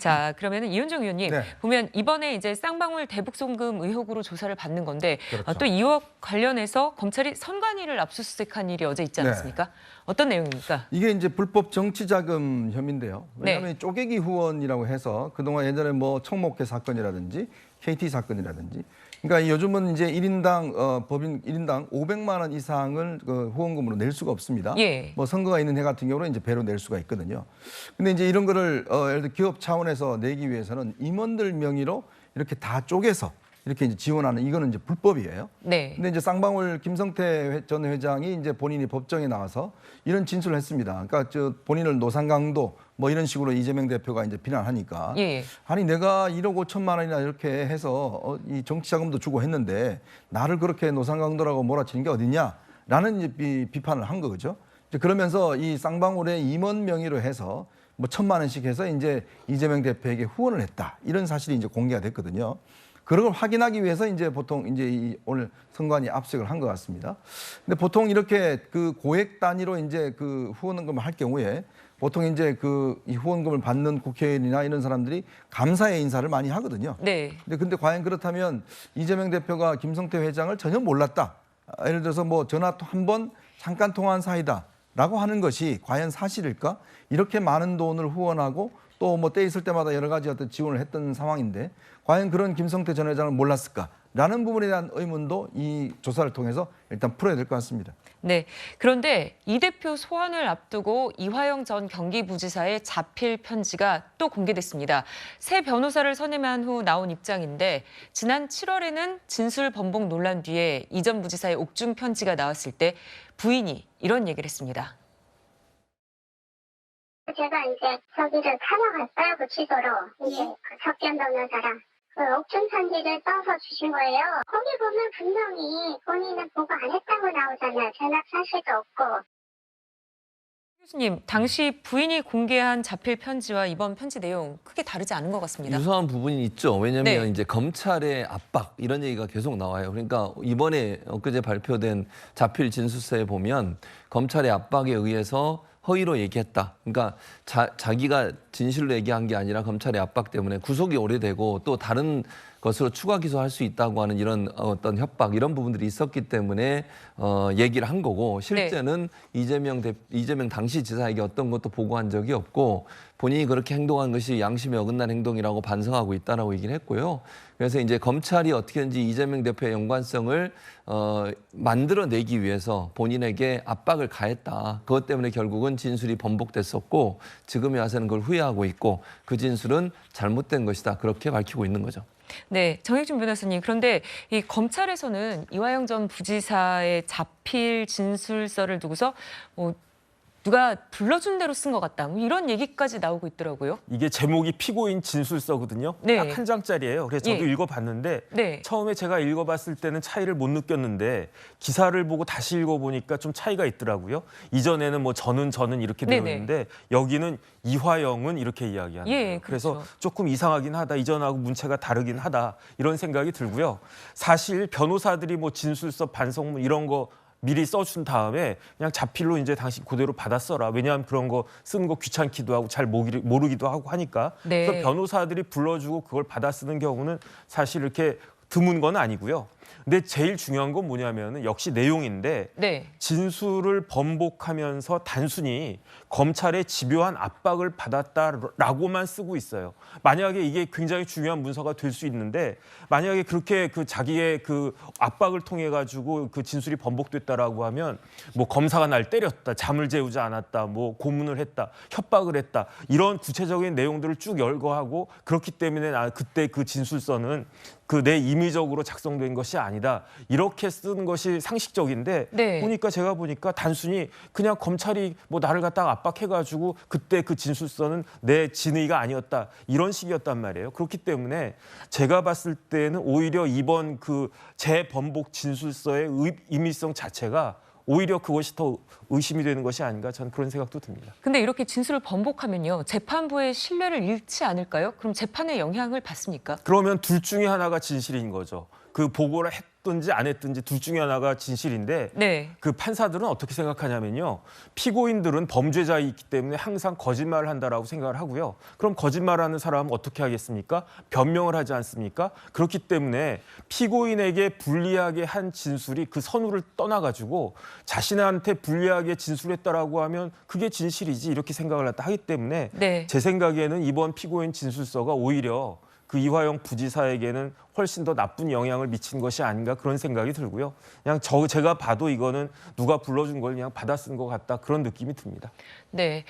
자, 그러면은 이현정 의원님 네. 보면 이번에 이제 쌍방울 대북 송금 의혹으로 조사를 받는 건데 그렇죠. 또 이 의혹 관련해서 검찰이 선관위를 압수수색한 일이 어제 있지 않았습니까? 어떤 내용입니까? 이게 이제 불법 정치자금 혐의인데요. 왜냐하면 네. 쪼개기 후원이라고 해서 그동안 예전에 뭐 청목회 사건이라든지 KT 사건이라든지 그러니까 요즘은 이제 1인당 법인 1인당 500만 원 이상을 그 후원금으로 낼 수가 없습니다. 예. 뭐 선거가 있는 해 같은 경우는 이제 배로 낼 수가 있거든요. 근데 이제 이런 거를 예를 들어 기업 차원에서 내기 위해서는 임원들 명의로 이렇게 다 쪼개서 이렇게 이제 지원하는 이거는 이제 불법이에요. 네. 근데 이제 쌍방울 김성태 전 회장이 이제 본인이 법정에 나와서 이런 진술을 했습니다. 그러니까 저 본인을 노상강도 뭐 이런 식으로 이재명 대표가 이제 비난하니까 예. 아니 내가 1억 5천만 원이나 이렇게 해서 이 정치자금도 주고 했는데 나를 그렇게 노상강도라고 몰아치는 게 어딨냐라는 이제 비판을 한 거죠. 이제 그러면서 이 쌍방울의 임원 명의로 해서 뭐 1,000만 원씩 해서 이제 이재명 대표에게 후원을 했다 이런 사실이 이제 공개가 됐거든요. 그런 걸 확인하기 위해서 이제 보통 이제 오늘 선관위 압수색을 한 것 같습니다. 근데 보통 이렇게 그 고액 단위로 이제 그 후원금을 할 경우에 보통 이제 그 이 후원금을 받는 국회의원이나 이런 사람들이 감사의 인사를 많이 하거든요. 네. 근데 과연 그렇다면 이재명 대표가 김성태 회장을 전혀 몰랐다. 예를 들어서 뭐 전화 한 번 잠깐 통화한 사이다라고 하는 것이 과연 사실일까? 이렇게 많은 돈을 후원하고 또 뭐 때 있을 때마다 여러 가지 어떤 지원을 했던 상황인데 과연 그런 김성태 전 회장을 몰랐을까라는 부분에 대한 의문도 이 조사를 통해서 일단 풀어야 될 것 같습니다. 네. 그런데 이 대표 소환을 앞두고 이화영 전 경기부지사의 자필 편지가 또 공개됐습니다. 새 변호사를 선임한 후 나온 입장인데 지난 7월에는 진술 번복 논란 뒤에 이 전 부지사의 옥중 편지가 나왔을 때 부인이 이런 얘기를 했습니다. 제가 이제 저기를 찾아갔어요, 구치소로. 이제 그 석견 변호사랑. 그 옥중 편지를 써서 주신 거예요. 거기 보면 분명히 본인은 보고 안 했다고 나오잖아요. 전학 사실도 없고. 교수님, 당시 부인이 공개한 자필 편지와 이번 편지 내용 크게 다르지 않은 것 같습니다. 유사한 부분이 있죠. 왜냐하면 네. 이제 검찰의 압박 이런 얘기가 계속 나와요. 그러니까 이번에 엊그제 발표된 자필 진술서에 보면 검찰의 압박에 의해서 허위로 얘기했다. 그러니까 자기가 진실로 얘기한 게 아니라 검찰의 압박 때문에 구속이 오래되고 또 다른 것으로 추가 기소할 수 있다고 하는 이런 어떤 협박 이런 부분들이 있었기 때문에 얘기를 한 거고 실제는 네. 이재명 당시 지사에게 어떤 것도 보고한 적이 없고 본인이 그렇게 행동한 것이 양심에 어긋난 행동이라고 반성하고 있다라고 얘기를 했고요. 그래서 이제 검찰이 어떻게든지 이재명 대표의 연관성을 만들어내기 위해서 본인에게 압박을 가했다. 그것 때문에 결국은 진술이 번복됐었고 지금에 와서는 그걸 후회하고 있고 그 진술은 잘못된 것이다. 그렇게 밝히고 있는 거죠. 네, 정익준 변호사님. 그런데 이 검찰에서는 이화영 전 부지사의 자필 진술서를 두고서 누가 불러준 대로 쓴 것 같다. 뭐 이런 얘기까지 나오고 있더라고요. 이게 제목이 피고인 진술서거든요. 네. 딱 한 장짜리예요. 그래서 저도 예. 읽어봤는데 네. 처음에 제가 읽어봤을 때는 차이를 못 느꼈는데 기사를 보고 다시 읽어보니까 좀 차이가 있더라고요. 이전에는 뭐 저는 이렇게 되어 네네. 있는데 여기는 이화영은 이렇게 이야기하는 예, 거예요. 그래서 그렇죠. 조금 이상하긴 하다. 이전하고 문체가 다르긴 하다. 이런 생각이 들고요. 사실 변호사들이 뭐 진술서, 반성문 이런 거 미리 써준 다음에 그냥 자필로 이제 당신 그대로 받아 써라. 왜냐하면 그런 거 쓰는 거 귀찮기도 하고 잘 모르기도 하고 하니까. 네. 그래서 변호사들이 불러주고 그걸 받아 쓰는 경우는 사실 이렇게 드문 건 아니고요. 근데 제일 중요한 건 뭐냐면 역시 내용인데 네. 진술을 번복하면서 단순히 검찰의 집요한 압박을 받았다라고만 쓰고 있어요. 만약에 이게 굉장히 중요한 문서가 될 수 있는데 만약에 그렇게 그 자기의 그 압박을 통해 가지고 그 진술이 번복됐다라고 하면 뭐 검사가 날 때렸다, 잠을 재우지 않았다, 뭐 고문을 했다, 협박을 했다 이런 구체적인 내용들을 쭉 열거하고 그렇기 때문에 그때 그 진술서는 그 내 임의적으로 작성된 것이 아니다. 이렇게 쓰는 것이 상식적인데 네. 제가 보니까 단순히 그냥 검찰이 뭐 나를 갖다가 압박해가지고 그때 그 진술서는 내 진의가 아니었다. 이런 식이었단 말이에요. 그렇기 때문에 제가 봤을 때는 오히려 이번 그 재번복 진술서의 임의성 자체가 오히려 그것이 더 의심이 되는 것이 아닌가 저는 그런 생각도 듭니다. 근데 이렇게 진술을 번복하면요. 재판부의 신뢰를 잃지 않을까요? 그럼 재판에 영향을 받습니까? 그러면 둘 중에 하나가 진실인 거죠. 그 보고를 했든지 안 했든지 둘 중에 하나가 진실인데 네. 그 판사들은 어떻게 생각하냐면요. 피고인들은 범죄자이기 때문에 항상 거짓말을 한다라고 생각을 하고요. 그럼 거짓말하는 사람은 어떻게 하겠습니까? 변명을 하지 않습니까? 그렇기 때문에 피고인에게 불리하게 한 진술이 그 선우를 떠나가지고 자신한테 불리하게 진술했다라고 하면 그게 진실이지 이렇게 생각을 하기 때문에 네. 제 생각에는 이번 피고인 진술서가 오히려 그 이화영 부지사에게는 훨씬 더 나쁜 영향을 미친 것이 아닌가 그런 생각이 들고요. 그냥 제가 봐도 이거는 누가 불러준 걸 그냥 받아 쓴 것 같다 그런 느낌이 듭니다. 네.